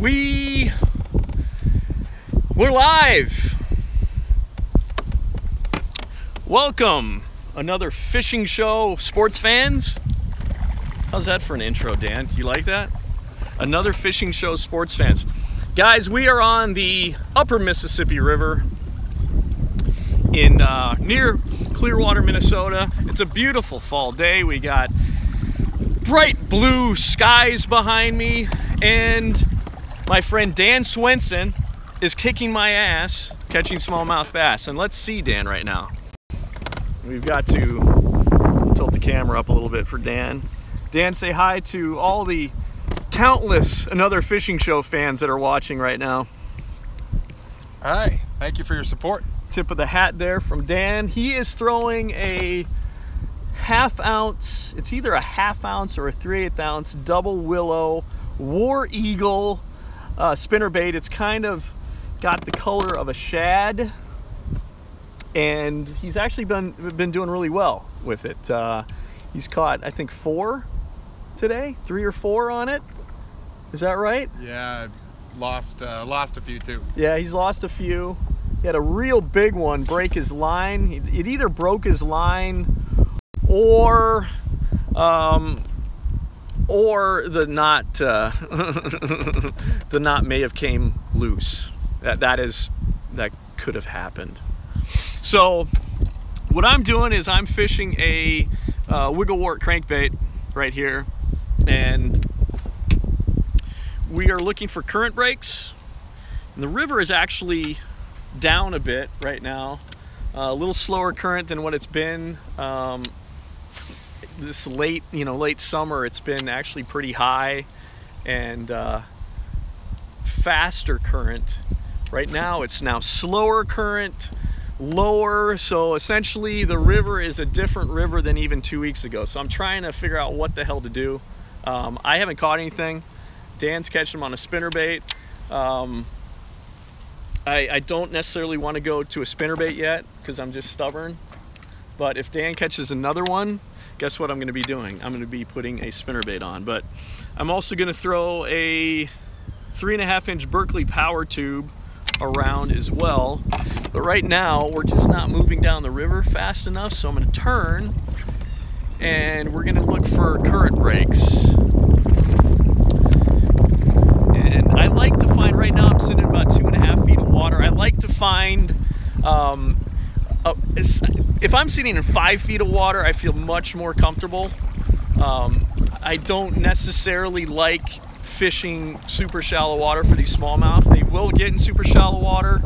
We're live. Welcome, another fishing show, sports fans. How's that for an intro, Dan? You like that? Another fishing show, sports fans. Guys, we are on the upper Mississippi River in near Clearwater, Minnesota. It's a beautiful fall day. We got bright blue skies behind me, and my friend Dan Swendsen is kicking my ass catching smallmouth bass. And let's see Dan right now. We've got to tilt the camera up a little bit for Dan. Dan, say hi to all the countless Another Fishing Show fans that are watching right now. Hi, thank you for your support. Tip of the hat there from Dan. He is throwing a half-ounce, it's either a half-ounce or a 3/8 ounce double willow War Eagle spinnerbait. It's kind of got the color of a shad, and he's actually been doing really well with it. He's caught, I think, 4 today, 3 or 4 on it. Is that right? Yeah, I've lost a few too. Yeah, he's lost a few. He had a real big one break his line. It either broke his line or the knot the knot may have came loose. That could have happened. So what I'm doing is I'm fishing a wigglewort crankbait right here, and we are looking for current breaks. And the river is actually down a bit right now, a little slower current than what it's been. This late summer, it's been actually pretty high and faster current. Right now it's now slower current, lower, so essentially the river is a different river than even 2 weeks ago. So I'm trying to figure out what the hell to do. I haven't caught anything. Dan's catching them on a spinnerbait. I don't necessarily want to go to a spinnerbait yet because I'm just stubborn. But if Dan catches another one, guess what I'm going to be doing? I'm going to be putting a spinnerbait on. But I'm also going to throw a 3.5 inch Berkeley power tube around as well. But right now we're just not moving down the river fast enough, so I'm going to turn and we're going to look for current breaks. And I like to find, right now I'm sitting at about 2.5 feet of water. I like to find if I'm sitting in 5 feet of water, I feel much more comfortable. I don't necessarily like fishing super shallow water for these smallmouth. They will get in super shallow water,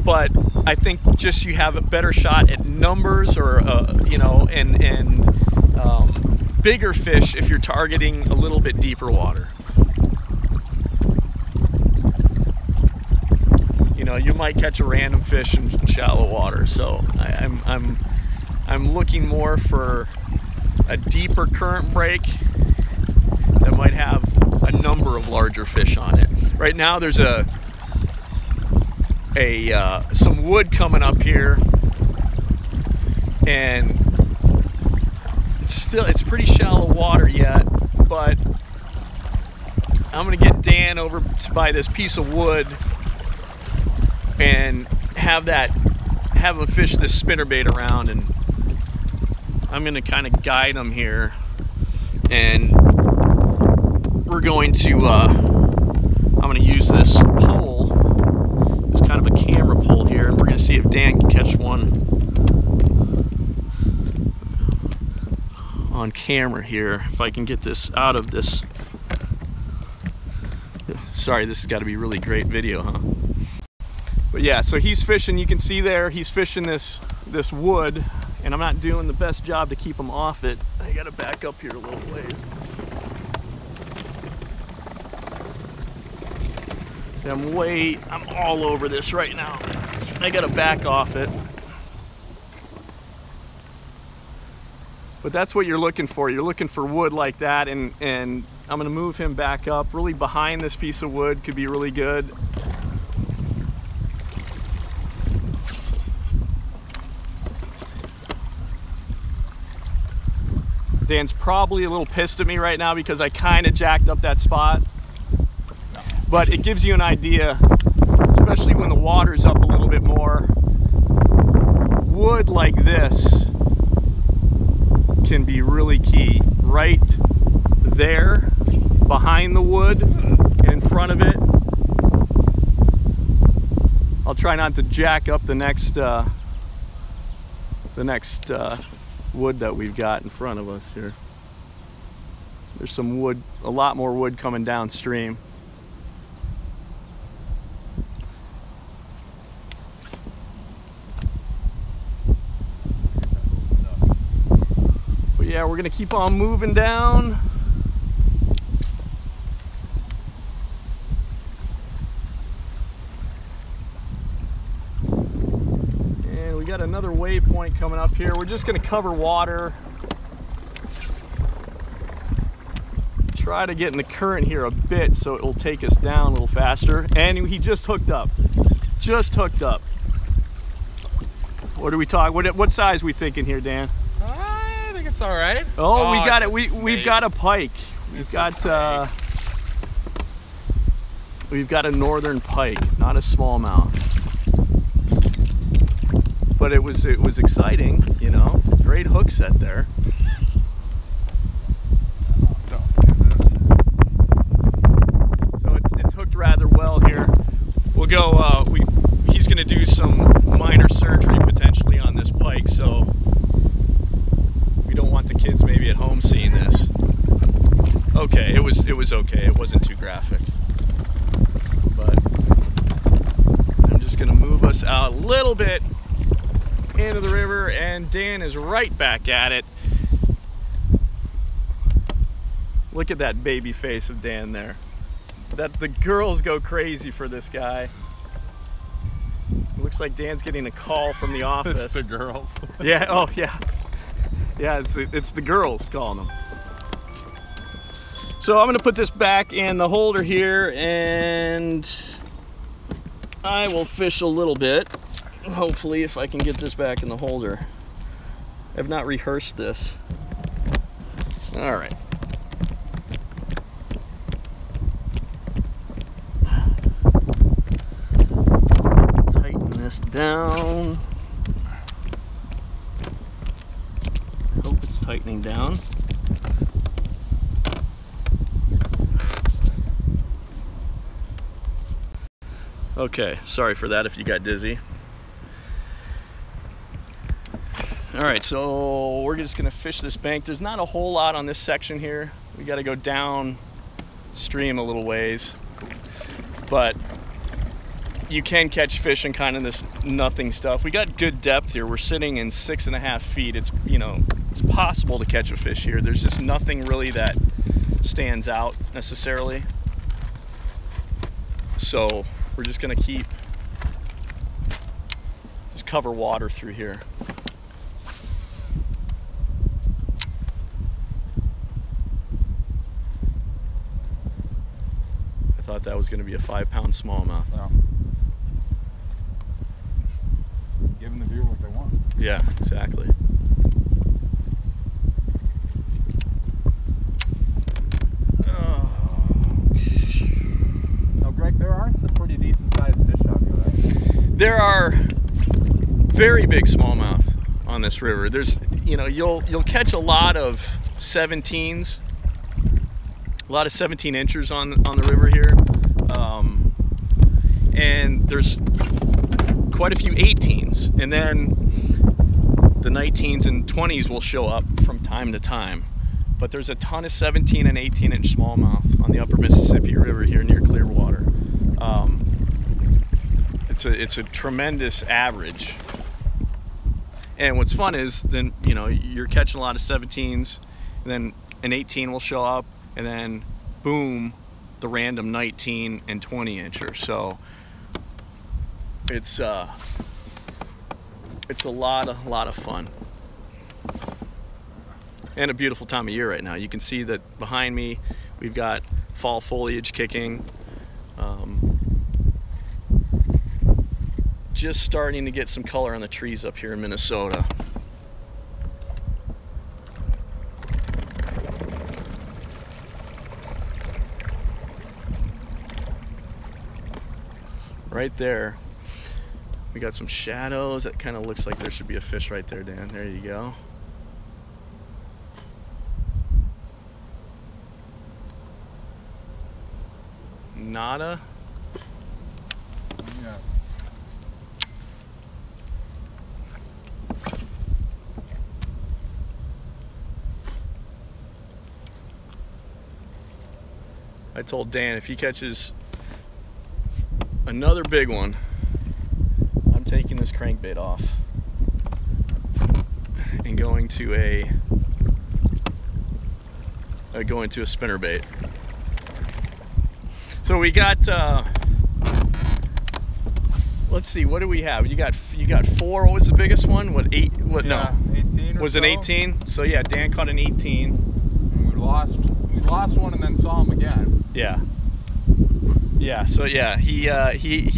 but I think just you have a better shot at numbers, or and bigger fish if you're targeting a little bit deeper water. You might catch a random fish in shallow water, so I'm looking more for a deeper current break that might have a number of larger fish on it. Right now there's some wood coming up here, and it's pretty shallow water yet, but I'm gonna get Dan over by this piece of wood and have him fish this spinnerbait around, and I'm gonna kind of guide him here, and we're going to I'm gonna use this pole, it's kind of a camera pole here, and we're gonna see if Dan can catch one on camera here. If I can get this out of this. Sorry, this has got to be really great video, huh? But yeah, so he's fishing, you can see there, he's fishing this wood, and I'm not doing the best job to keep him off it. I gotta back up here a little ways. I'm all over this right now. I gotta back off it. But that's what you're looking for. You're looking for wood like that, and I'm gonna move him back up. Really behind this piece of wood could be really good. Dan's probably a little pissed at me right now because I kind of jacked up that spot. but it gives you an idea, especially when the water's up a little bit more. Wood like this can be really key. Right there, behind the wood, in front of it. I'll try not to jack up the next wood that we've got in front of us here. There's some wood, a lot more wood coming downstream. But yeah, we're gonna keep on moving down. And we got another waypoint coming up here. We're just gonna cover water. Try to get in the current here a bit so it will take us down a little faster. And he just hooked up. Just hooked up. What are we talking? What size are we thinking here, Dan? I think it's all right. Oh, we got it. We've got a pike. We've got a northern pike, not a smallmouth. But it was exciting, you know. Great hook set there. Rather well here. We'll go, he's going to do some minor surgery potentially on this pike, so we don't want the kids maybe at home seeing this. Okay, it was okay. It wasn't too graphic. But I'm just going to move us out a little bit into the river, and Dan is right back at it. Look at that baby face of Dan there. That the girls go crazy for this guy. It looks like Dan's getting a call from the office. It's the girls. Yeah, oh yeah. Yeah, it's the girls calling them. So I'm gonna put this back in the holder here and I will fish a little bit. Hopefully if I can get this back in the holder. I've not rehearsed this. All right. Down. I hope it's tightening down. Okay, sorry for that if you got dizzy. All right, so we're just gonna fish this bank. There's not a whole lot on this section here. We gotta go downstream a little ways, but you can catch fish in kind of this nothing stuff. We got good depth here. We're sitting in 6.5 feet. It's, you know, it's possible to catch a fish here. There's just nothing really that stands out necessarily. So we're just gonna just cover water through here. I thought that was gonna be a 5-pound smallmouth. No. Giving the viewer what they want. Yeah, exactly. Now, Greg, there are some pretty decent sized fish out here, right? There are very big smallmouth on this river. There's, you know, you'll catch a lot of 17s, a lot of 17 inchers on the river here, and there's quite a few 18s, and then the 19s and 20s will show up from time to time. But there's a ton of 17 and 18 inch smallmouth on the upper Mississippi River here near Clearwater. It's a tremendous average. And what's fun is then, you know, you're catching a lot of 17s, and then an 18 will show up, and then boom, the random 19 and 20 incher. So it's a lot of fun, and a beautiful time of year right now. You can see that behind me we've got fall foliage kicking, just starting to get some color on the trees up here in Minnesota. right there. We got some shadows. That kind of looks like there should be a fish right there, Dan. There you go. Nada. Yeah. I told Dan if he catches another big one, I'm taking this crankbait off and going to a spinnerbait. So we got let's see, what do we have? You got 4. What was the biggest one? What, 8? What? Yeah, no, 18 or was so. it 18? So yeah, Dan caught an 18. And we lost one and then saw him again. Yeah. Yeah. So yeah, he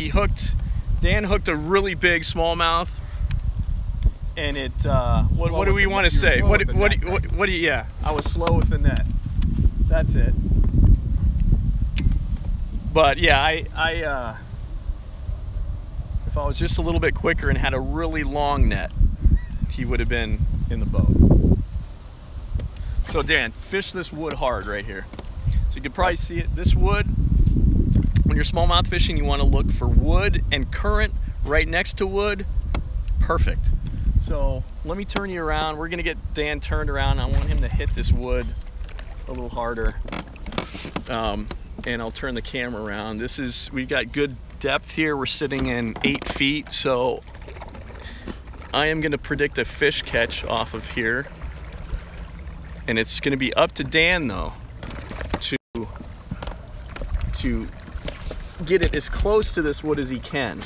hooked. Dan hooked a really big smallmouth, and it. What do we want to say? What do you? Yeah, I was slow with the net. That's it. But yeah, if I was just a little bit quicker and had a really long net, he would have been in the boat. So Dan, fish this wood hard right here. So you can probably see it. This wood, when you're smallmouth fishing, you want to look for wood and current right next to wood. Perfect. So let me turn you around. We're gonna get Dan turned around. I want him to hit this wood a little harder. And I'll turn the camera around. We've got good depth here. We're sitting in 8 feet. So I am gonna predict a fish catch off of here. And it's gonna be up to Dan though to get it as close to this wood as he can.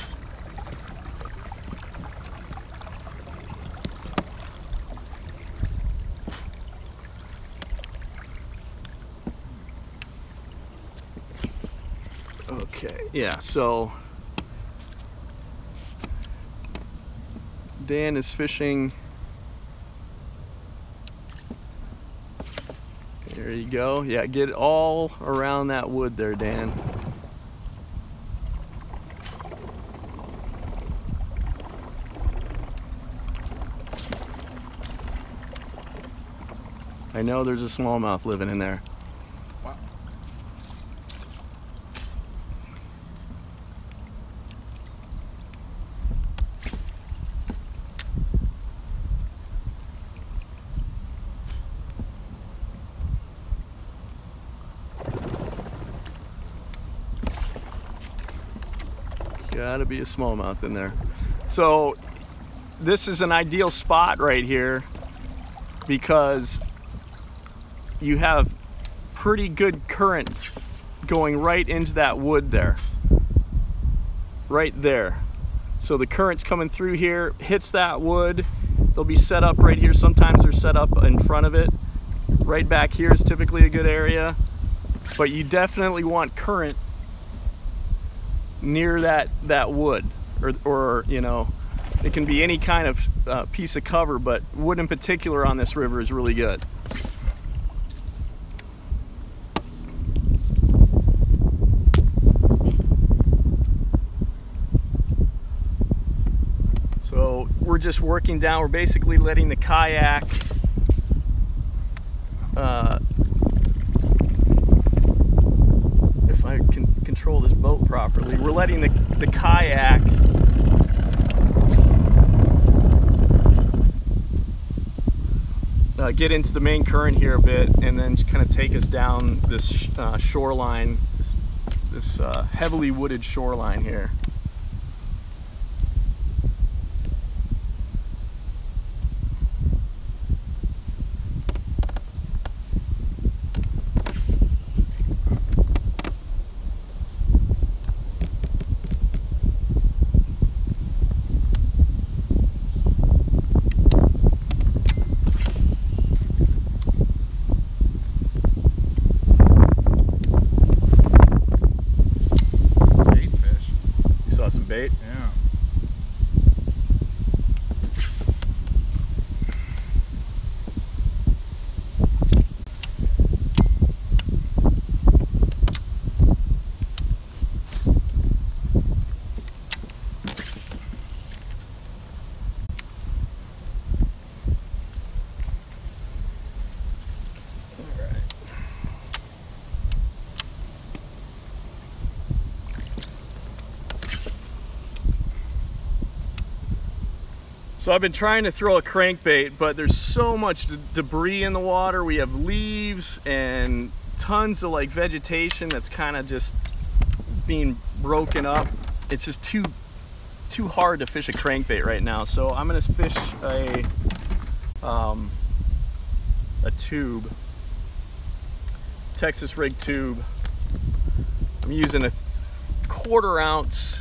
Okay, yeah, so Dan is fishing. There you go. Yeah, get all around that wood there, Dan. I know there's a smallmouth living in there. Wow. Gotta be a smallmouth in there. So this is an ideal spot right here because you have pretty good current going right into that wood there. Right there. So the current's coming through here, hits that wood. They'll be set up right here. Sometimes they're set up in front of it. Right back here is typically a good area. But you definitely want current near that wood, or you know, it can be any kind of piece of cover, but wood in particular on this river is really good. So we're just working down. We're basically letting the kayak if I can control this boat properly, we're letting the kayak get into the main current here a bit, and then kind of take us down this shoreline, this heavily wooded shoreline here. So I've been trying to throw a crankbait, but there's so much debris in the water. We have leaves and tons of like vegetation that's kind of just being broken up. It's just too hard to fish a crankbait right now. So I'm gonna fish a tube, Texas rig tube. I'm using a 1/4 ounce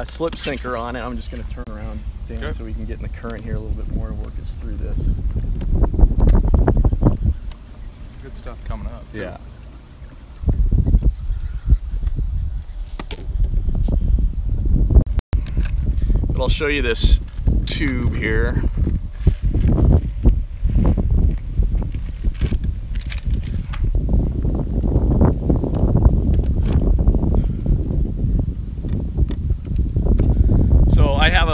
slip sinker on it. I'm just gonna turn around, Dan, Good. So we can get in the current here a little bit more and work us through this. Good stuff coming up, too. Yeah. But I'll show you this tube here. So I have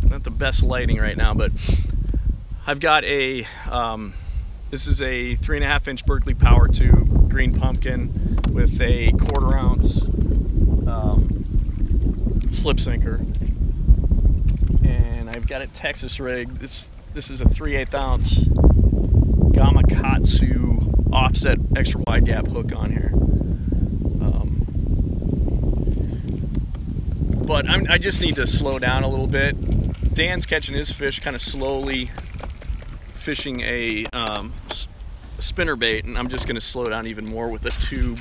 not the best lighting right now, but I've got a this is a 3.5 inch Berkeley power tube, green pumpkin, with a 1/4 ounce slip sinker, and I've got a Texas rig. This is a 3/8 ounce Gamakatsu offset extra wide gap hook on here. But I just need to slow down a little bit. Dan's catching his fish kind of slowly, fishing a spinnerbait, and I'm just going to slow down even more with a tube.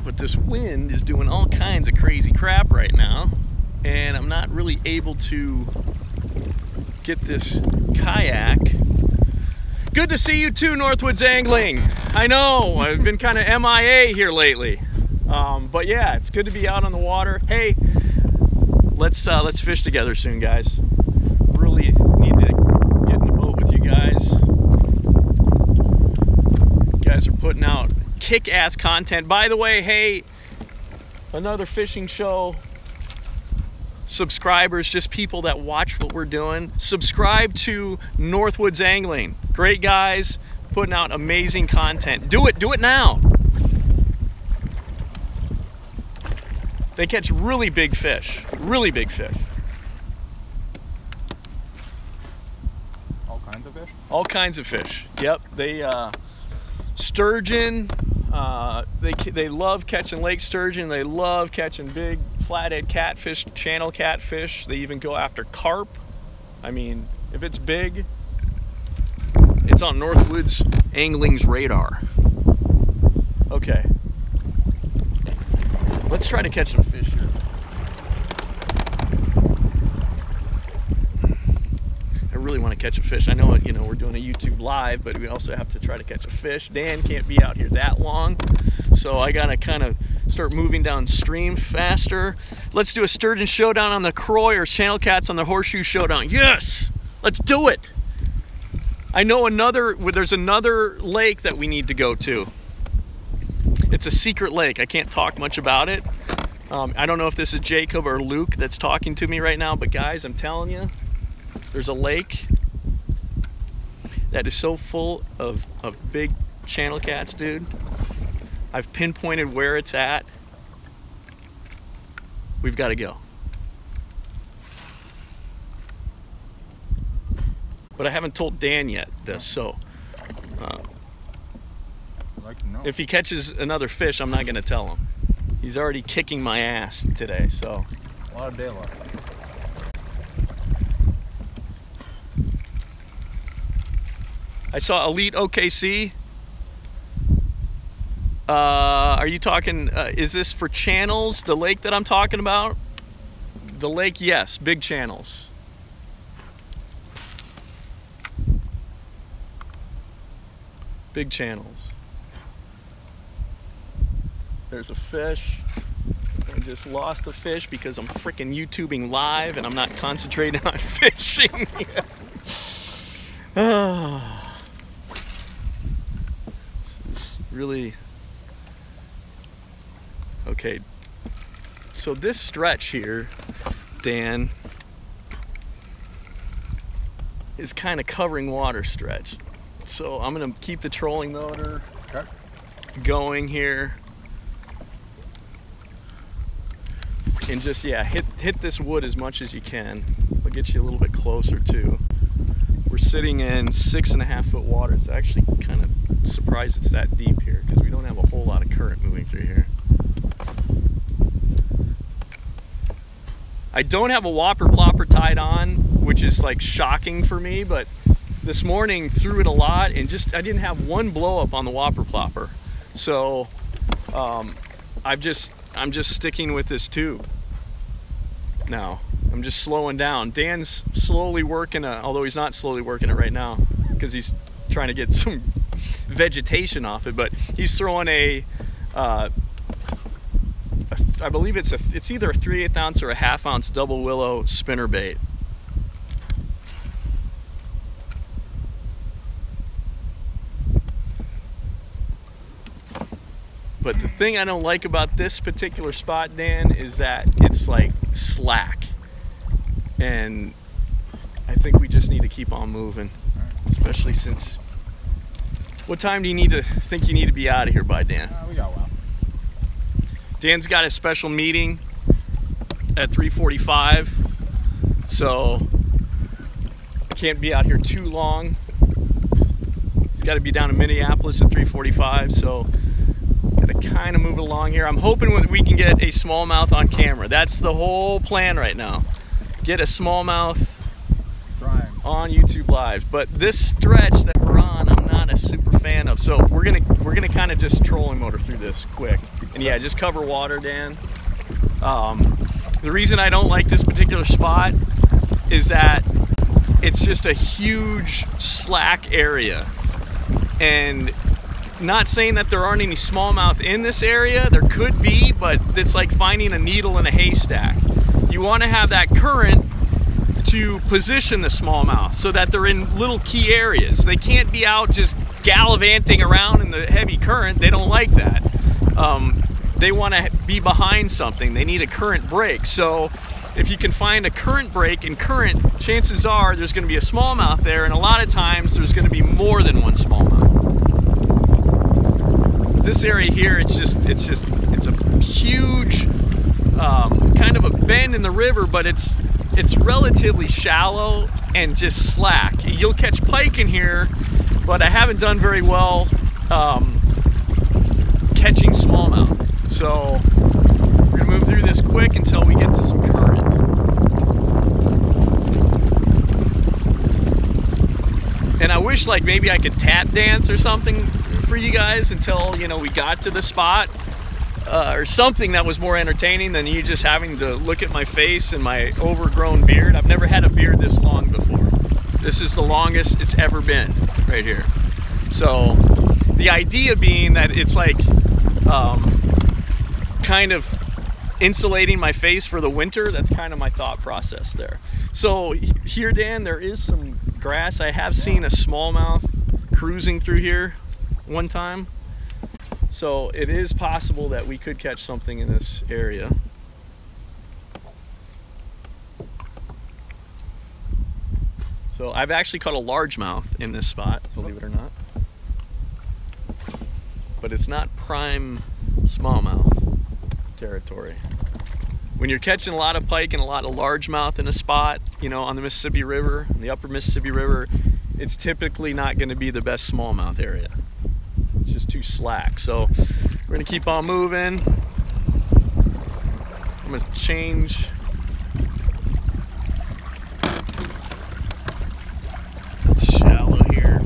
But this wind is doing all kinds of crazy crap right now, and I'm not really able to get this kayak. Good to see you too, Northwoods Angling. I know, I've been kind of MIA here lately. But yeah, it's good to be out on the water. Hey, let's fish together soon, guys. Really need to get in the boat with you guys. You guys are putting out kick-ass content. By the way, hey, another fishing show. Subscribers, just people that watch what we're doing, subscribe to Northwoods Angling. Great guys, putting out amazing content. Do it now. They catch really big fish, really big fish. All kinds of fish? All kinds of fish. Yep, they sturgeon. They love catching lake sturgeon. They love catching big flathead catfish, channel catfish. They even go after carp. I mean, if it's big, it's on Northwoods Angling's radar. Okay, let's try to catch some fish here. I really want to catch a fish. I know, you know, we're doing a YouTube live, but we also have to try to catch a fish. Dan can't be out here that long, so I gotta kind of start moving downstream faster. Let's do a sturgeon showdown on the Croy or channel cats on the horseshoe showdown. Yes, let's do it. I know there's another lake that we need to go to. It's a secret lake. I can't talk much about it. I don't know if this is Jacob or Luke that's talking to me right now, but guys, I'm telling you, there's a lake that is so full of big channel cats, dude. I've pinpointed where it's at. We've got to go. But I haven't told Dan yet this, so I'd like to know. if he catches another fish, I'm not going to tell him. He's already kicking my ass today, so. A lot of daylight. I saw Elite OKC. Are you talking, is this for channels, the lake that I'm talking about? The lake, yes, big channels. Big channels. There's a fish. I just lost a fish because I'm freaking YouTubing live and I'm not concentrating on fishing. This is really okay. So this stretch here, Dan, is kind of covering water stretch. So I'm gonna keep the trolling motor going here. and just, yeah, hit this wood as much as you can. I'll get you a little bit closer too. We're sitting in 6.5 foot water. It's actually kind of surprised it's that deep here because we don't have a whole lot of current moving through here. I don't have a whopper plopper tied on, which is like shocking for me, but this morning threw it a lot and I didn't have one blow up on the whopper plopper. So I'm just sticking with this tube now. I'm just slowing down. Dan's slowly working, although he's not slowly working it right now because he's trying to get some vegetation off it, but he's throwing I believe it's either a 3/8 ounce or a 1/2 ounce double willow spinnerbait. But the thing I don't like about this particular spot, Dan, is that it's like slack. And I think we just need to keep on moving, especially since, what time do you think you need to be out of here by, Dan? We got a while. Dan's got a special meeting at 3:45, so I can't be out here too long. He's got to be down in Minneapolis at 3:45, so gotta kind of move it along here. I'm hoping we can get a smallmouth on camera. That's the whole plan right now. Get a smallmouth on YouTube Live. But this stretch that we're on, I'm not a super fan of. So we're gonna kind of just trolling motor through this quick. And yeah, just cover water, Dan. The reason I don't like this particular spot is that it's just a huge slack area. And not saying that there aren't any smallmouth in this area, there could be, but it's like finding a needle in a haystack. You want to have that current to position the smallmouth so that they're in little key areas. They can't be out just gallivanting around in the heavy current. They don't like that. They want to be behind something. They need a current break. So if you can find a current break in current, chances are there's going to be a smallmouth there, and a lot of times there's going to be more than one smallmouth. This area here, it's a huge kind of a bend in the river, but it's relatively shallow and just slack. You'll catch pike in here, but I haven't done very well catching smallmouth. So we're gonna move through this quick until we get to some current. And I wish like maybe I could tap dance or something for you guys until, you know, we got to the spot, or something that was more entertaining than you just having to look at my face and my overgrown beard. I've never had a beard this long before. This is the longest it's ever been right here. So the idea being that it's like kind of insulating my face for the winter. That's kind of my thought process there. So here, Dan, there is some grass. I have seen a smallmouth cruising through here one time. So it is possible that we could catch something in this area. So I've actually caught a largemouth in this spot, believe it or not. But it's not prime smallmouth territory. When you're catching a lot of pike and a lot of largemouth in a spot, you know, on the Mississippi River, the upper Mississippi River, it's typically not going to be the best smallmouth area. It's just too slack. So we're going to keep on moving. I'm going to change. It's shallow here.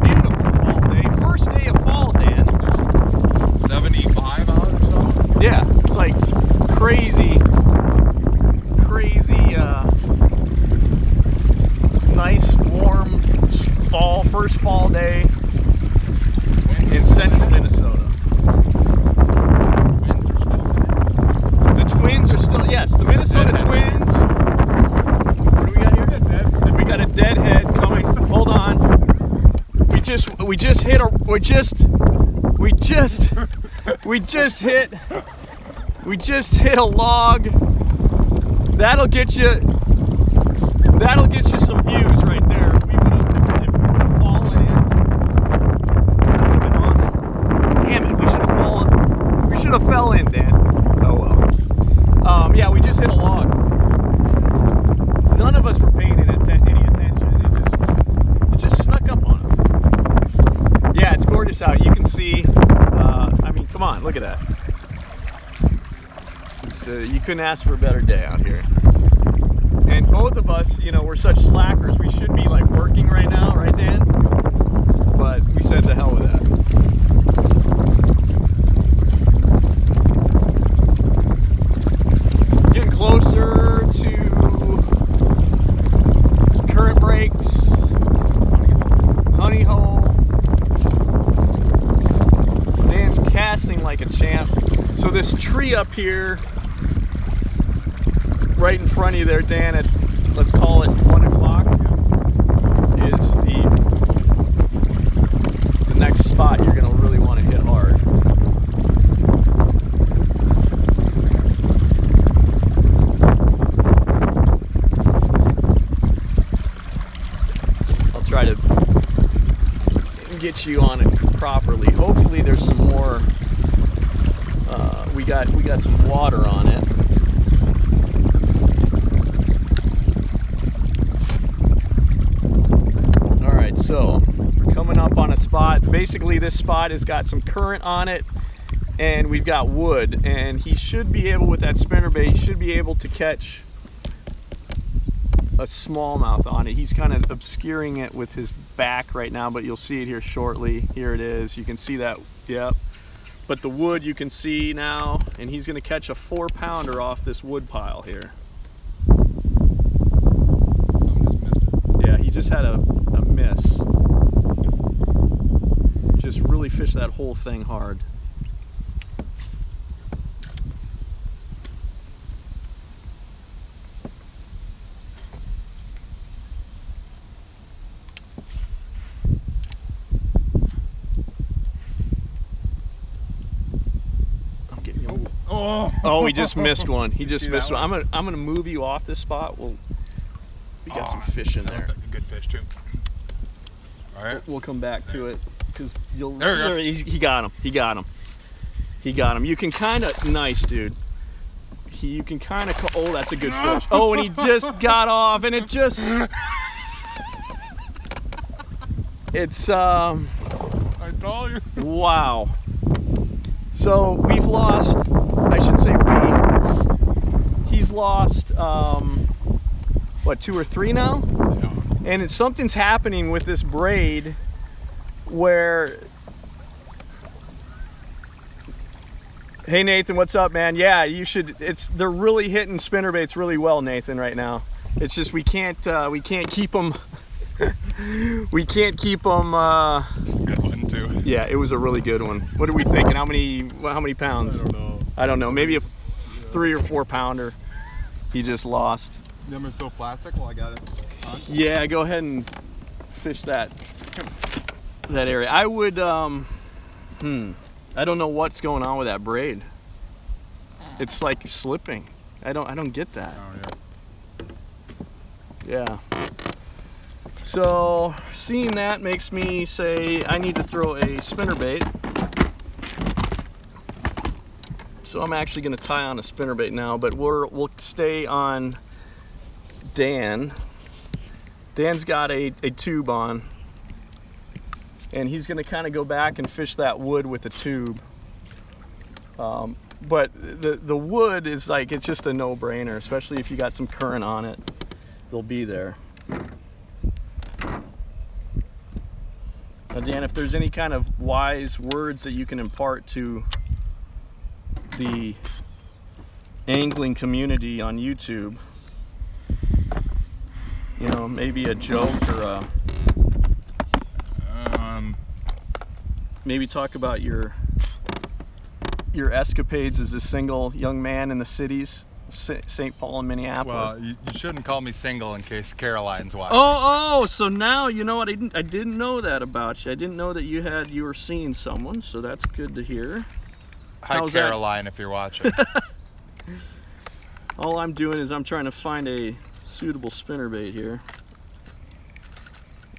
Beautiful fall day. First day of fall, Dan. 75 out or so? Yeah, it's like crazy, nice, warm fall, first fall day in central Minnesota. The Twins are still, yes, the Minnesota Twins. What do we got here? We got a deadhead coming. Hold on. We just hit a log. That'll get you some views right there. If we would have fallen in. should have fell in, Dan. Oh well. Yeah, we just hit a log. None of us were paying any attention. It just snuck up on us. Yeah, it's gorgeous out. You can see. I mean, come on, look at that. It's, you couldn't ask for a better day out here. And both of us, you know, we're such slackers. We should be like working right now, right, Dan? But we said to hell with that. Getting closer to current breaks, honey hole. Dan's casting like a champ. So this tree up here, right in front of you there, Dan, at, let's call it 1 o'clock, is the next spot you're gonna really want to hit hard. I'll try to get you on it properly. Hopefully there's some more, we got some water on it. So, coming up on a spot, basically this spot has got some current on it and we've got wood, and he should be able, with that spinnerbait, he should be able to catch a smallmouth on it. He's kind of obscuring it with his back right now, but you'll see it here shortly. Here it is. You can see that, yep. But the wood you can see now, and he's gonna catch a 4-pounder off this wood pile here. Yeah, he just had a miss. Just really fish that whole thing hard. I'm getting you. Oh, he just missed one. He just missed one. I'm gonna move you off this spot. We got some fish in there. Good fish too. All right. We'll come back to it because you'll. There he got him. He got him. He got him. You can kind of, nice, dude. You can kind of. Oh, that's a good fish. Oh, and he just got off, and it just. It's. I told you. Wow. So we've lost. I should say we. He's lost. What, 2 or 3 now? Yeah. And something's happening with this braid where, hey Nathan, what's up, man? Yeah, you should. They're really hitting spinnerbaits really well, Nathan, right now. It's just we can't keep them. We can't keep them. Good one too. Yeah, it was a really good one. What are we thinking? How many pounds? I don't know. I don't know. Maybe a 3 or 4 pounder. He just lost. You want me to throw plastic while I got it on? Yeah, go ahead and fish that area. I would, I don't know what's going on with that braid. It's like slipping. I don't get that. Oh, yeah. Yeah. So seeing that makes me say I need to throw a spinnerbait. So I'm actually going to tie on a spinnerbait now, but we'll stay on Dan. Dan's got a tube on, and he's going to kind of go back and fish that wood with a tube. But the wood is like, it's just a no-brainer, especially if you got some current on it. They'll be there. Now, Dan, if there's any kind of wise words that you can impart to the angling community on YouTube, you know, maybe a joke or a, maybe talk about your escapades as a single young man in the cities, St. Paul and Minneapolis. Well, you shouldn't call me single in case Caroline's watching. Oh, so now you know what? I didn't know that about you. I didn't know that you were seeing someone, so that's good to hear. Hi, How's Caroline, that? If you're watching. All I'm doing is I'm trying to find a suitable spinnerbait here.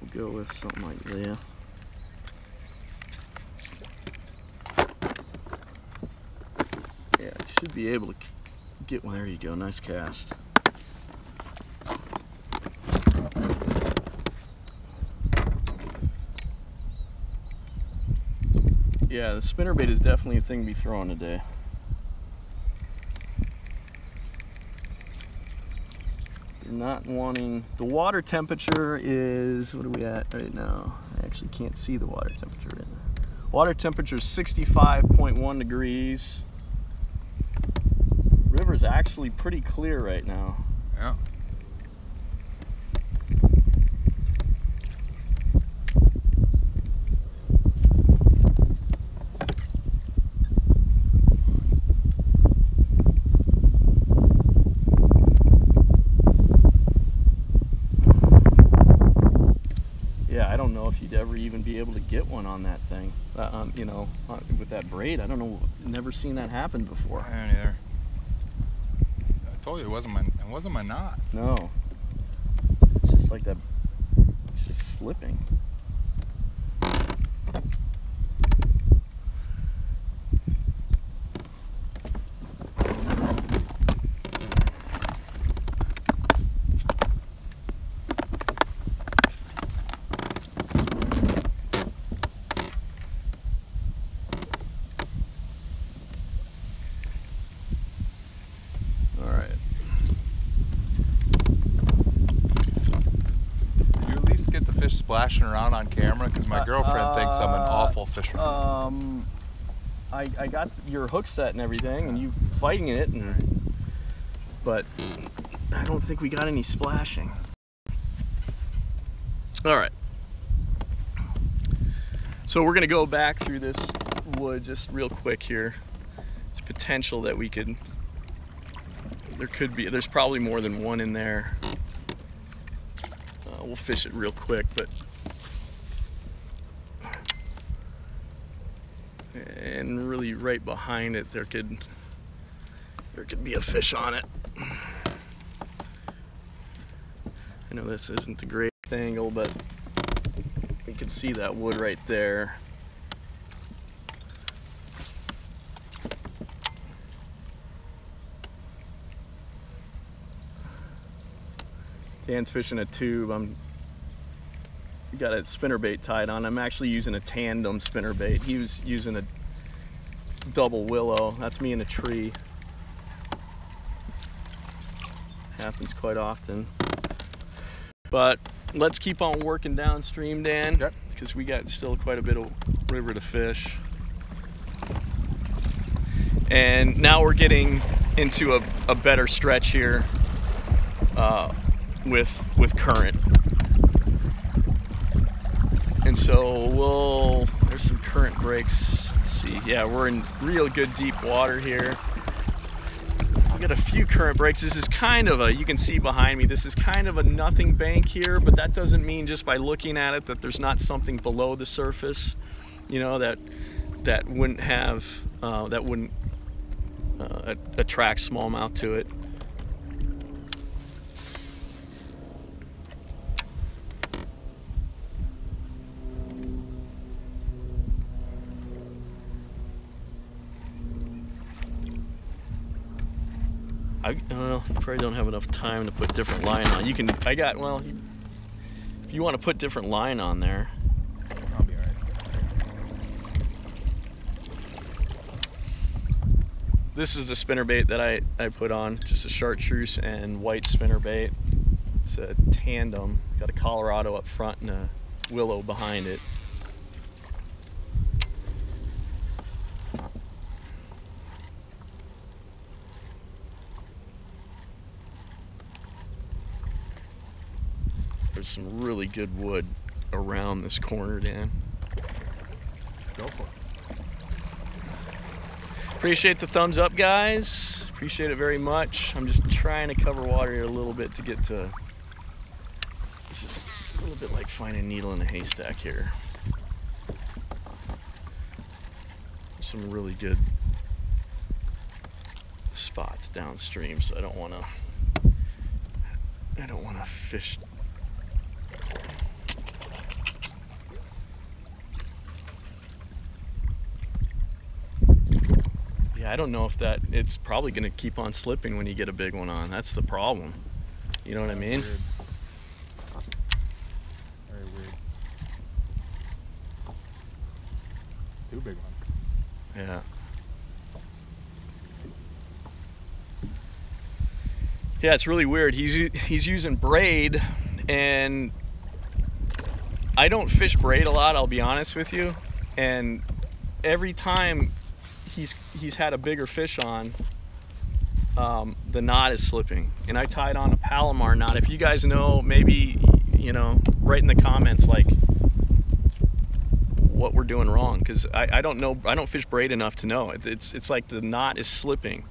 We'll go with something like that. Should be able to get one. There you go, nice cast. Yeah, the spinnerbait is definitely a thing to be throwing today. You're not wanting, the water temperature is, what are we at right now? I actually can't see the water temperature right now. Water temperature is 65.1 degrees. River's actually pretty clear right now. Yeah. I don't know if you'd ever even be able to get one on that thing. You know, with that braid. I don't know. Never seen that happen before. I don't either. I told you it wasn't my knots. No. It's just like that. It's just slipping. Splashing around on camera because my girlfriend thinks I'm an awful fisherman. I got your hook set and everything, and you fighting it, but I don't think we got any splashing. All right, so we're gonna go back through this wood just real quick here. It's potential that we could. There's probably more than one in there. We'll fish it real quick, but and really right behind it there could be a fish on it. I know this isn't the great angle, but you can see that wood right there. Dan's fishing a tube. I'm got a spinnerbait tied on. I'm actually using a tandem spinnerbait. He was using a double willow. That's me in a tree. Happens quite often. But let's keep on working downstream, Dan. Yep. Because we got still quite a bit of river to fish. And now we're getting into a better stretch here. With current, and so there's some current breaks. Let's see, yeah, we're in real good deep water here. We got a few current breaks. This is kind of you can see behind me, this is kind of a nothing bank here, but that doesn't mean just by looking at it that there's not something below the surface, you know, that wouldn't have attract smallmouth to it. Well, you probably don't have enough time to put different line on. You can, if you want to put different line on there. I'll be all right. This is the spinnerbait that I put on, just a chartreuse and white spinnerbait. It's a tandem, got a Colorado up front and a willow behind it. There's some really good wood around this corner, Dan. Go for it. Appreciate the thumbs up, guys. Appreciate it very much. I'm just trying to cover water here a little bit to get to. This is a little bit like finding a needle in a haystack here. Some really good spots downstream, so I don't want to fish. Yeah, I don't know if it's probably going to keep on slipping when you get a big one on. That's the problem. You know what I mean? Weird. Very weird. Too big one. Yeah. Yeah, it's really weird. He's using braid, and I don't fish braid a lot, I'll be honest with you. And every time he's had a bigger fish on, the knot is slipping. And I tied on a Palomar knot. If you guys know, maybe, you know, write in the comments like what we're doing wrong, because I don't know. I don't fish braid enough to know. It's like the knot is slipping.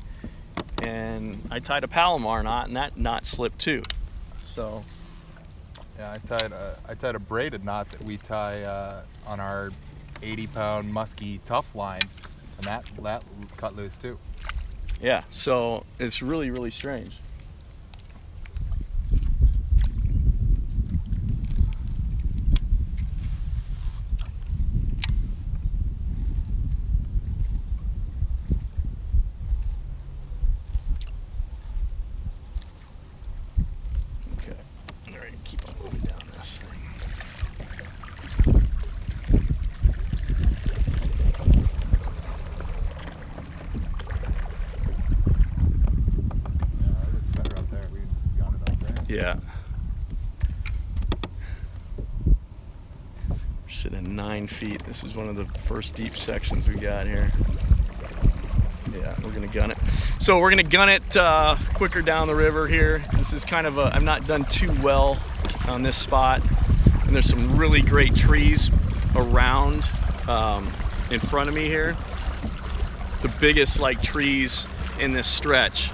And I tied a Palomar knot, and that knot slipped too. So yeah, I tied a braided knot that we tie on our 80-pound musky tough line, and that cut loose too. Yeah, so it's really, really strange. Yeah. We're sitting at 9 feet. This is one of the first deep sections we got here. Yeah, we're gonna gun it. So we're gonna gun it quicker down the river here. This is kind of I've not done too well on this spot. And there's some really great trees around in front of me here. The biggest like trees in this stretch.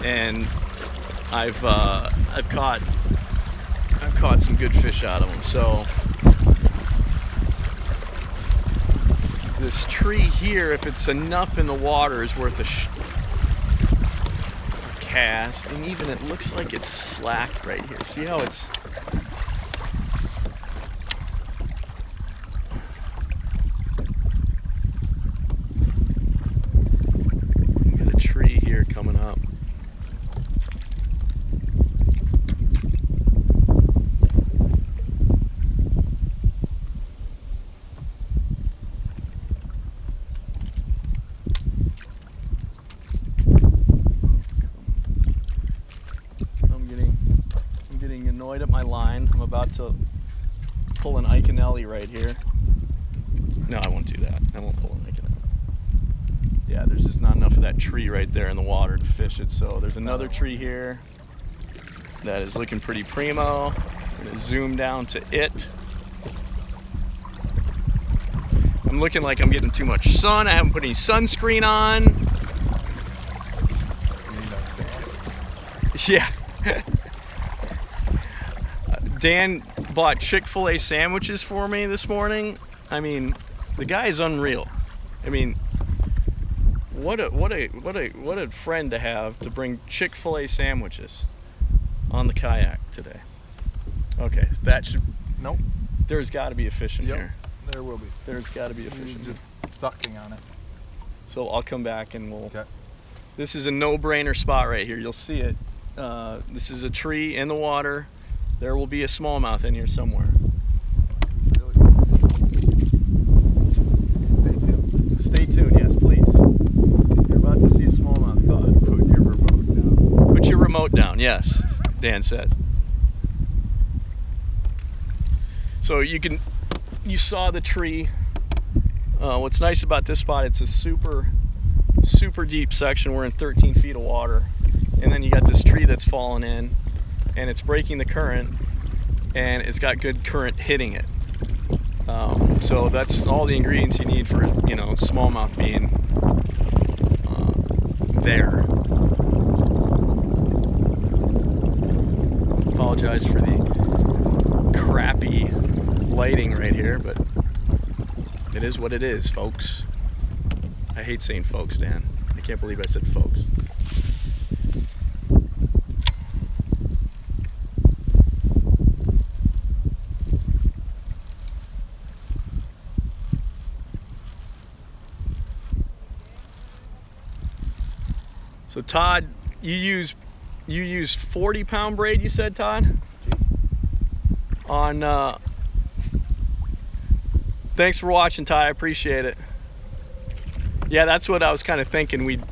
And I've caught some good fish out of them. So this tree here, if it's enough in the water, is worth a cast. And even it looks like it's slack right here. See how it's got a tree here coming up. Annoyed at my line. I'm about to pull an Iconelli right here. No, I won't do that. I won't pull an Iconelli. Yeah, there's just not enough of that tree right there in the water to fish it. So there's another tree here that is looking pretty primo. I'm gonna zoom down to it. I'm looking like I'm getting too much sun. I haven't put any sunscreen on. Yeah. Dan bought Chick-fil-A sandwiches for me this morning. I mean, the guy is unreal. I mean, what a friend to have, to bring Chick-fil-A sandwiches on the kayak today. Okay, that should. Nope. There's got to be a fish in here. There will be. There's got to be a fish in just sucking on it. So I'll come back and we'll. Okay. This is a no-brainer spot right here. You'll see it. This is a tree in the water. There will be a smallmouth in here somewhere. It's really cool. Stay tuned. Stay tuned, yes, please. You're about to see a smallmouth caught. Put your remote down. Put your remote down, yes, Dan said. So you saw the tree. What's nice about this spot, it's a super deep section. We're in 13 feet of water. And then you got this tree that's fallen in, and it's breaking the current, and it's got good current hitting it. So that's all the ingredients you need for, you know, smallmouth being there. Apologize for the crappy lighting right here, but it is what it is, folks. I hate saying folks, Dan. I can't believe I said folks. So Todd, you use 40-pound braid, you said, Todd? On thanks for watching, Todd. I appreciate it. Yeah, that's what I was kind of thinking. We'd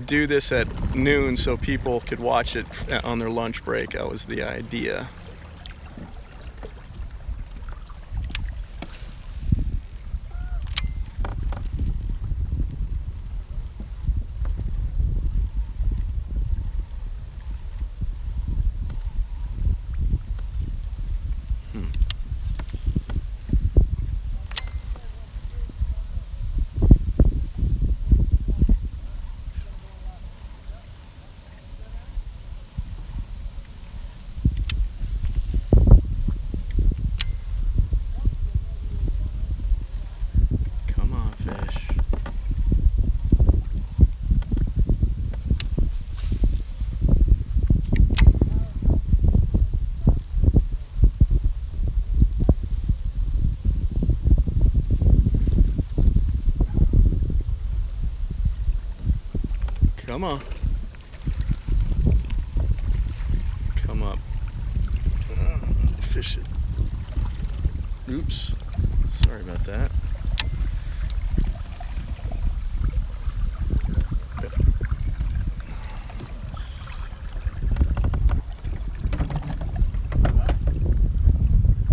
do this at noon so people could watch it on their lunch break. That was the idea. Come on. Come up. Fish it. Oops. Sorry about that.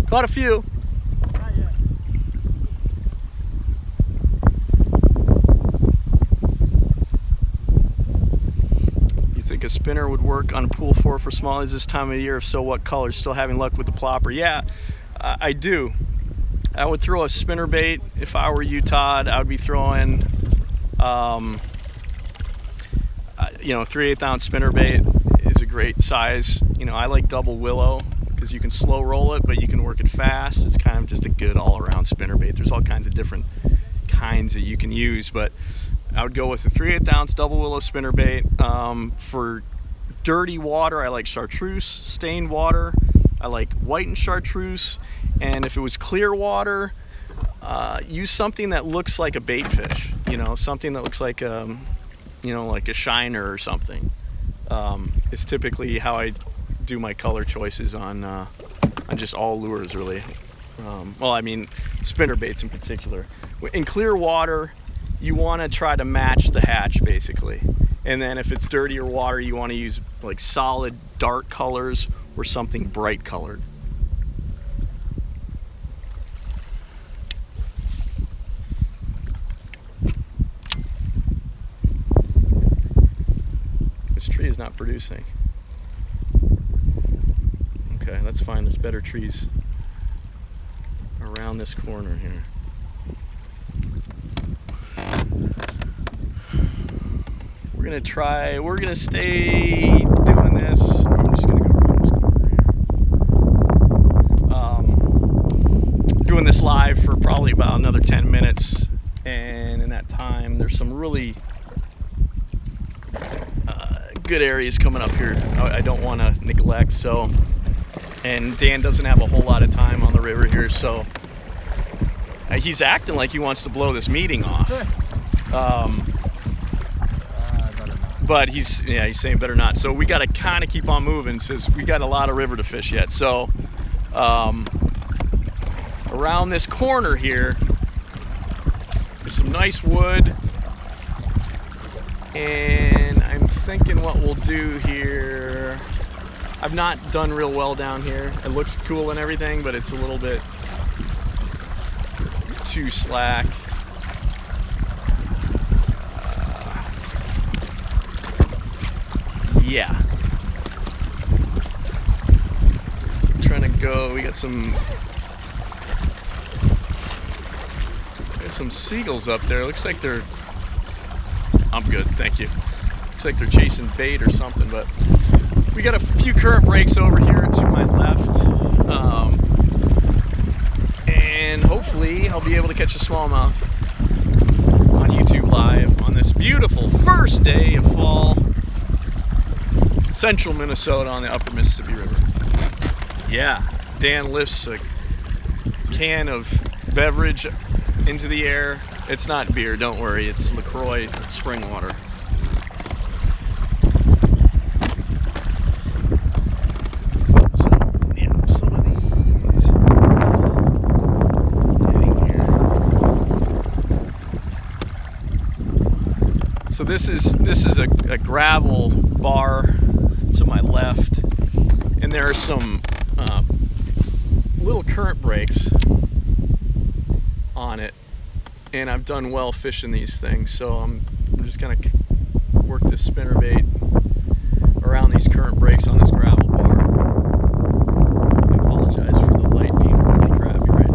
Caught a few. A spinner would work on a pool for smallies this time of year? If so, what colors? Still having luck with the plopper? Yeah, I do. I would throw a spinner bait if I were you, Todd. I would be throwing, you know, 3/8 ounce spinner bait is a great size. You know, I like double willow because you can slow roll it, but you can work it fast. It's kind of just a good all-around spinner bait. There's all kinds of different kinds that you can use, but I would go with a 3/8 ounce double willow spinnerbait. For dirty water, I like chartreuse. Stained water, I like white and chartreuse. And if it was clear water, use something that looks like a bait fish. You know, something that looks like you know, like a shiner or something. It's typically how I do my color choices on just all lures, really. Well, I mean, spinnerbaits in particular. In clear water, you want to try to match the hatch, basically. And then if it's dirtier water, you want to use like solid dark colors or something bright colored. This tree is not producing. Okay, that's fine. There's better trees around this corner here. We're gonna stay doing this. I'm just gonna go around this corner here. Doing this live for probably about another 10 minutes. And in that time, there's some really good areas coming up here I don't want to neglect. So, and Dan doesn't have a whole lot of time on the river here, so he's acting like he wants to blow this meeting off. But he's saying better not. So we got to kind of keep on moving since we got a lot of river to fish yet. So around this corner here is some nice wood, and I'm thinking what we'll do here. I've not done real well down here. It looks cool and everything, but it's a little bit too slack. Yeah. I'm trying to go. We got some seagulls up there. Looks like they're. I'm good, thank you. Looks like they're chasing bait or something, but we got a few current breaks over here to my left, and hopefully I'll be able to catch a smallmouth on YouTube Live on this beautiful first day of fall. Central Minnesota on the upper Mississippi River. Yeah, Dan lifts a can of beverage into the air. It's not beer, don't worry, it's LaCroix spring water. So this is a gravel bar to my left, and there are some little current breaks on it, and I've done well fishing these things, so I'm just gonna work this spinnerbait around these current breaks on this gravel bar. I apologize for the light being really crappy right now.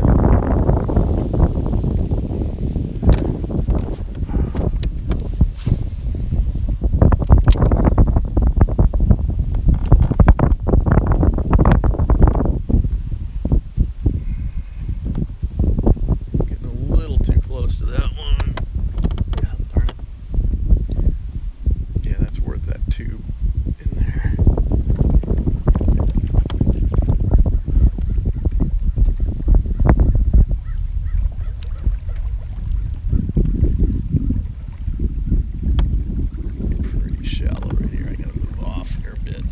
Getting a little too close to that one. God darn it. Yeah, that's worth that tube in there. Pretty shallow right here. I gotta move off here a bit.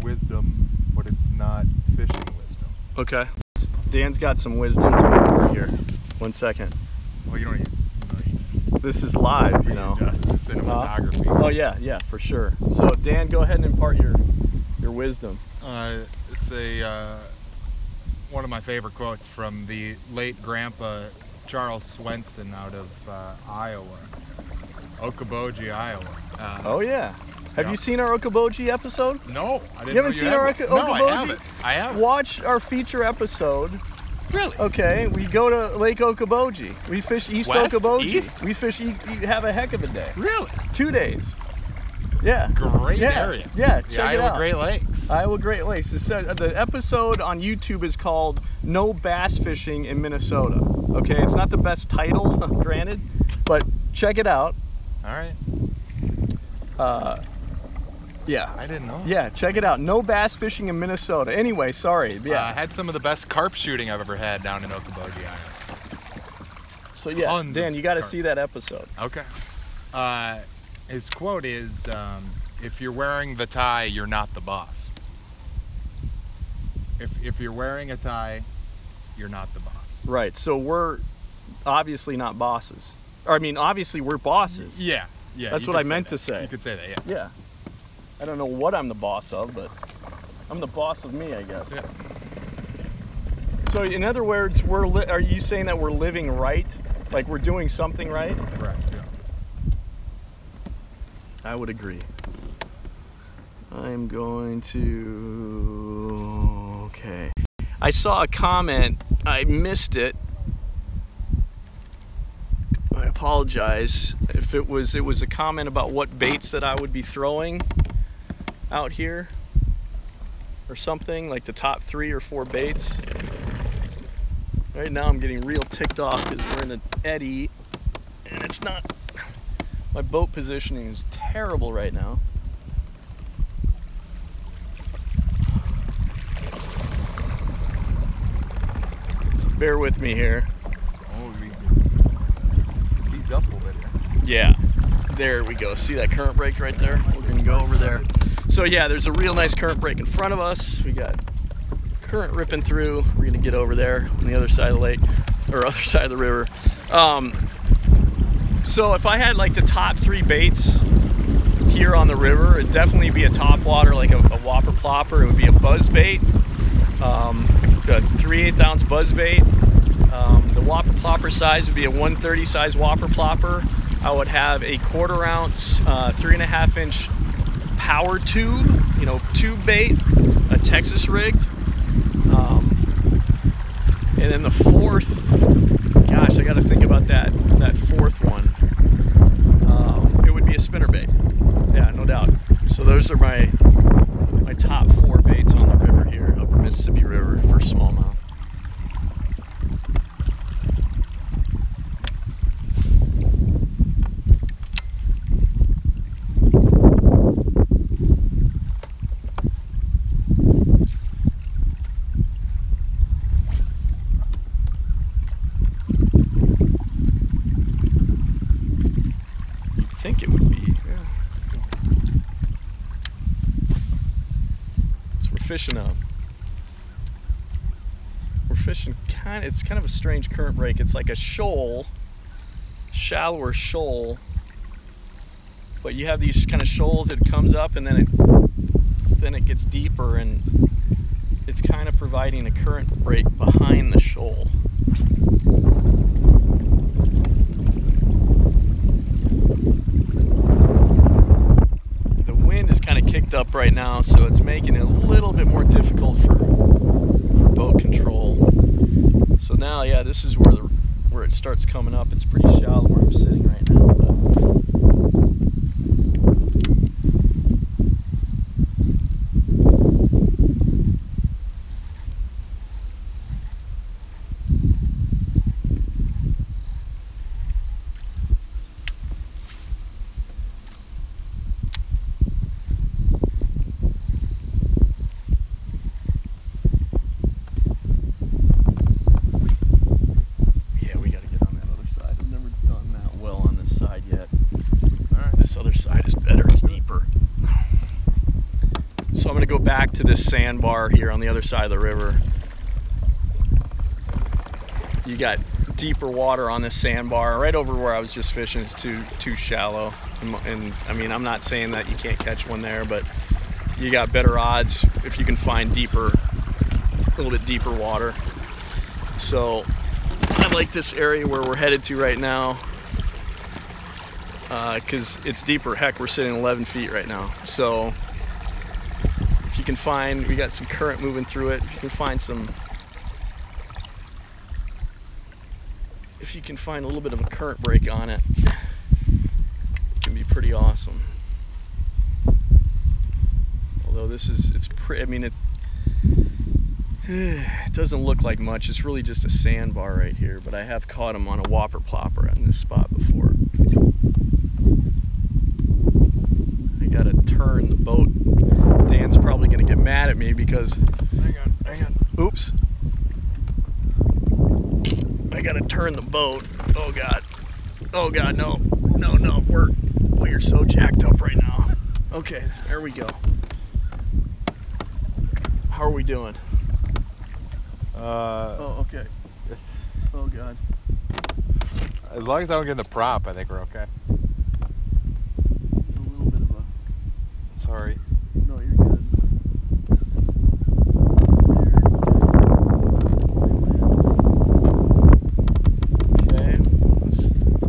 Wisdom, but it's not fishing wisdom. Okay. Dan's got some wisdom to impart here. 1 second. Well, you don't need This is live, you know. just the cinematography. Oh yeah, for sure. So Dan, go ahead and impart your wisdom. It's a one of my favorite quotes from the late Grandpa Charles Swendsen out of Iowa, Okoboji, Iowa. Oh yeah. Have you seen our Okoboji episode? No, I didn't. You haven't seen our Okoboji? No, I haven't. I haven't. Watch our feature episode. Really? Okay, we go to Lake Okoboji. We fish East West? Okoboji. East? We fish. You have a heck of a day. Really? 2 days. Yeah. Great area. Yeah, check the it Iowa out. Great Lakes. Iowa Great Lakes. The episode on YouTube is called "No Bass Fishing in Minnesota." Okay, it's not the best title, granted, but check it out. All right. Yeah. I didn't know. Yeah, check it out. No bass fishing in Minnesota. Anyway, sorry. Yeah. I had some of the best carp shooting I've ever had down in Okoboji, Iowa. So yes, Tons Dan, of you got to carp. see that episode. Okay. His quote is, if you're wearing the tie, you're not the boss. If you're wearing a tie, you're not the boss. Right. So we're obviously not bosses. Or I mean, obviously we're bosses. Yeah. That's you what I could say meant that. to say. You could say that, yeah. Yeah. I don't know what I'm the boss of, but I'm the boss of me, I guess. Yeah. So in other words, are you saying that we're living right? Like we're doing something right? Correct, yeah. I would agree. I'm going to... Okay. I saw a comment. I missed it. I apologize. If it was a comment about what baits that I would be throwing out here or something, like the top 3 or 4 baits. Right now I'm getting real ticked off because we're in an eddy and it's not, my boat positioning is terrible right now. So bear with me here. Oh, speeds up a little bit here. Yeah, there we go. See that current break right there? We're gonna go over there. So yeah, there's a real nice current break in front of us. We got current ripping through. We're gonna get over there on the other side of the lake, or other side of the river. So if I had like the top 3 baits here on the river, it'd definitely be a topwater, like a whopper plopper. It would be a buzz bait, the 3/8 ounce buzz bait. The whopper plopper size would be a 130 size whopper plopper. I would have a 1/4 ounce, 3.5 inch power tube, you know, tube bait, a Texas rigged. And then the 4th, gosh, I got to think about that 4th one. It would be a spinnerbait. Yeah, no doubt. So those are my top 4 baits on the river here, upper Mississippi River for smallmouth. fishing it's kind of a strange current break. It's like a shoal, shallower shoal, but you have these kind of shoals. It comes up and then it gets deeper, and it's kind of providing a current break behind the shoal. The wind is kind of kicked up right now, so it's making it a little bit more difficult for boat control. So now, yeah, this is where it starts coming up. It's pretty shallow where I'm sitting right now. So I'm going to go back to this sandbar here on the other side of the river. You got deeper water on this sandbar. Right over where I was just fishing is too shallow. And I mean, I'm not saying that you can't catch one there, but you got better odds if you can find deeper, a little bit deeper water. So I like this area where we're headed to right now, because it's deeper. Heck, we're sitting 11 feet right now. So if you can find, we got some current moving through it. If you can find a little bit of a current break on it, it can be pretty awesome. Although it doesn't look like much. It's really just a sandbar right here, but I have caught them on a whopper plopper in this spot before. I gotta turn the boat. Dan's probably gonna get mad at me because, hang on. Oops. I gotta turn the boat. Oh God, no. We are so jacked up right now. Okay, there we go. How are we doing? Oh, okay. Oh God. As long as I don't get in the prop, I think we're okay. It's a little bit of a... Sorry. No, you're good. Okay.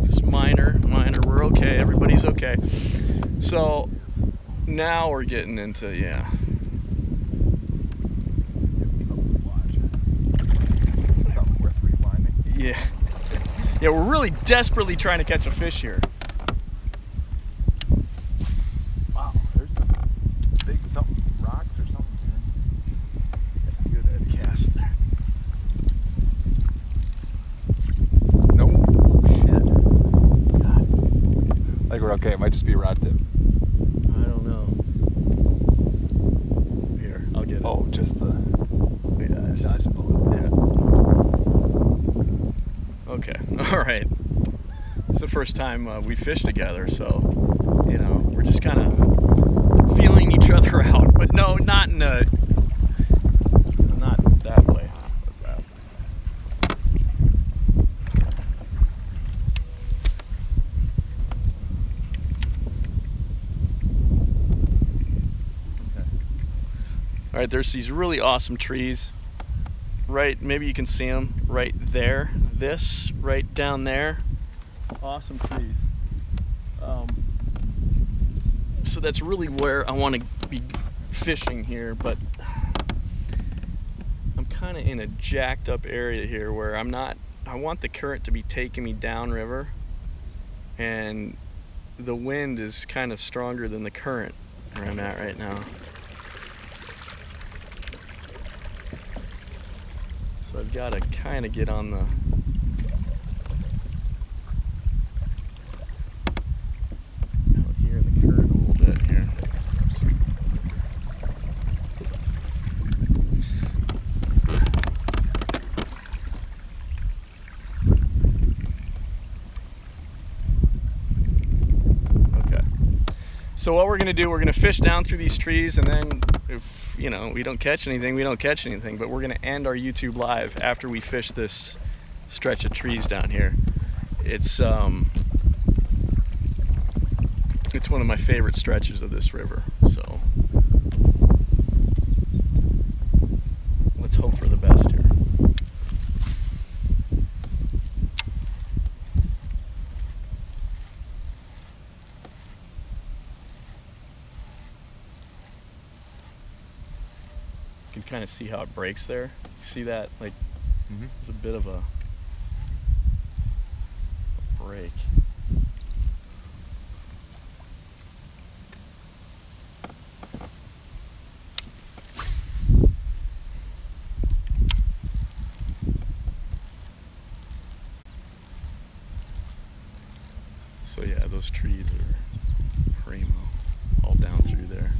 Just minor. We're okay. Everybody's okay. So now we're getting into, yeah. Yeah, we're really desperately trying to catch a fish here. Wow, there's some big rocks or something here. Good head cast there. Nope. Oh, shit. God. I think we're okay. It might just be a rod tip. I don't know. Here, I'll get it. Oh, just the... Yeah, it's just a bullet. Yeah. Okay, all right. It's the first time we fished together, so, you know, we're just kind of feeling each other out. But no, not in a, not that way. What's that? Okay. All right, there's these really awesome trees. Right, maybe you can see them right there. This right down there, awesome trees. So that's really where I want to be fishing here, but I'm kind of in a jacked up area here where I'm not, I want the current to be taking me downriver, and the wind is kind of stronger than the current where I'm at right now. So I've got to kind of get on the out here in the current a little bit here. Okay. So what we're going to do, we're going to fish down through these trees, and then if, you know, we don't catch anything, we don't catch anything, but we're gonna end our YouTube live after we fish this stretch of trees down here. It's one of my favorite stretches of this river, so let's hope for the best here. You can kind of see how it breaks there. You see that? Like, there's a bit of a break. So yeah, those trees are primo, all down through there.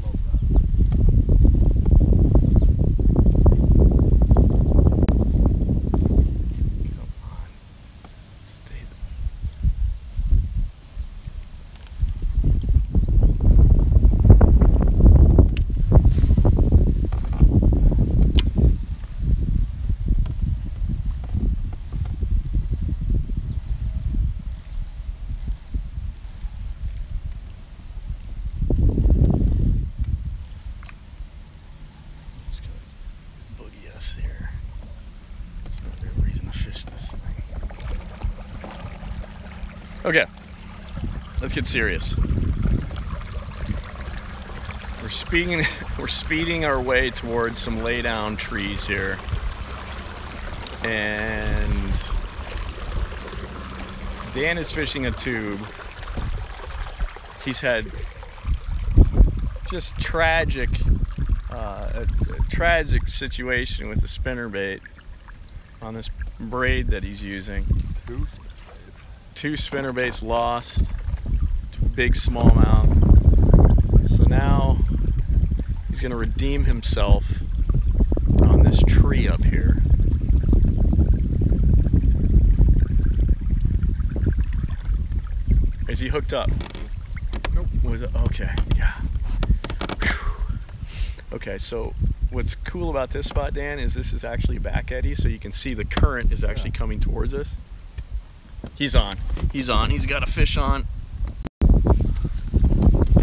Okay, let's get serious. We're speeding our way towards some laydown trees here, and Dan is fishing a tube. He's had just a tragic situation with the spinnerbait on this braid that he's using. Two spinnerbaits lost, big smallmouth. So now he's gonna redeem himself on this tree up here. Is he hooked up? Nope. Was it? Okay, yeah. Whew. Okay, so what's cool about this spot, Dan, is this is actually back eddy, so you can see the current is actually coming towards us. He's on. He's on. He's got a fish on.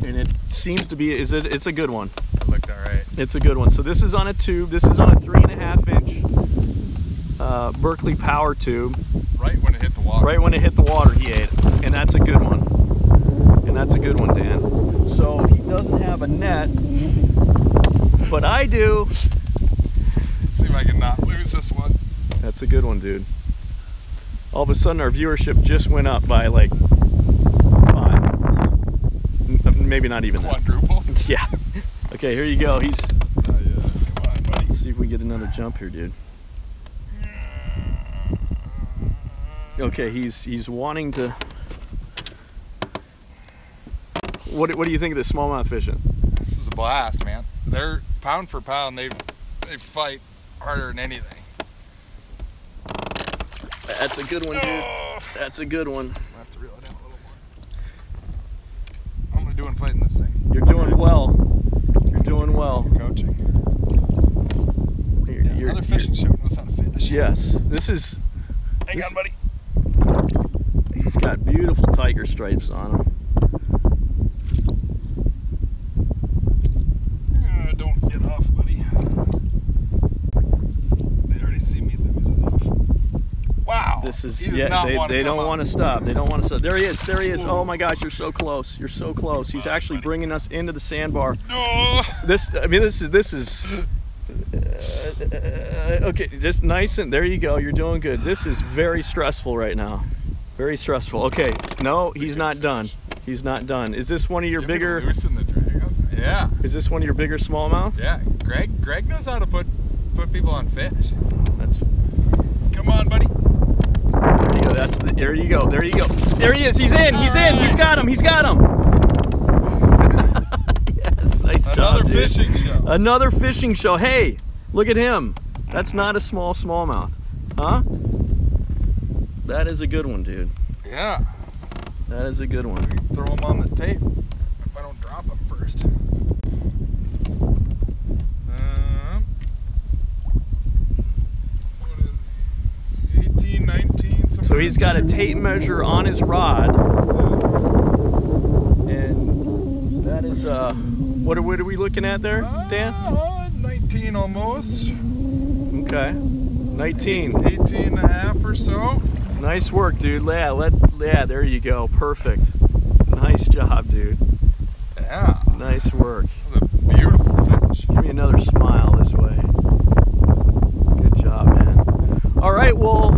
And it seems to be, it's a good one. It looked all right. It's a good one. So this is on a tube. This is on a 3.5 inch Berkeley power tube. Right when it hit the water. Right when it hit the water, he ate it. And that's a good one. And that's a good one, Dan. So he doesn't have a net, but I do. Let's see if I can not lose this one. That's a good one, dude. All of a sudden our viewership just went up by like 5. Maybe not even quadruple. That. Yeah. Okay, here you go. He's yeah. Come on, buddy. Let's see if we get another jump here, dude. Okay, he's wanting to. What do you think of this smallmouth fishing? This is a blast, man. They're pound for pound, they fight harder than anything. That's a good one, dude. That's a good one. I have to reel it in a little more. How am I doing fighting this thing? You're doing well. You're doing well. Coaching. Another fishing show knows how to fish. Yes. This is... Hang on, buddy. He's got beautiful tiger stripes on him. Don't get off, buddy. They already see me losing off. Wow. This is, yeah, they don't want to stop. They don't want to stop. There he is. There he is. Oh my gosh, you're so close. You're so close. He's actually bringing us into the sandbar. This is okay, just nice, and there you go. You're doing good. This is very stressful right now. Very stressful. Okay, no, he's not done. He's not done. Is this one of your bigger? Loosen the drag up. Yeah. Is this one of your bigger smallmouth? Yeah. Greg knows how to put people on fish. That's. Come on, buddy. There you go. That's the. There you go. There you go. There he is. He's in. He's in. He's got him. He's got him. Yes. Nice job, Another dude. fishing show. Another fishing show. Hey, look at him. That's not a smallmouth, huh? That is a good one, dude. Yeah. That is a good one. Throw him on the tape if I don't drop him first. he's got a tape measure on his rod, and that is what are we looking at there, Dan? 19 almost. Okay, 19. 18 and a half or so. Nice work, dude. Yeah, there you go. Perfect. Nice job, dude. Yeah. Nice work. That was a beautiful fish. Give me another smile this way. Good job, man. All right, well,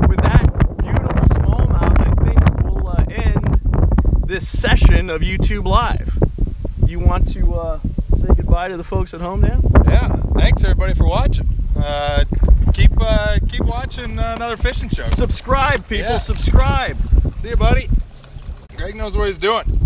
with that beautiful smallmouth, I think we'll end this session of YouTube Live. You want to say goodbye to the folks at home now? Yeah. Thanks everybody for watching. Keep watching another fishing show. Subscribe, people. Yeah. Subscribe. See you, buddy. Greg knows what he's doing.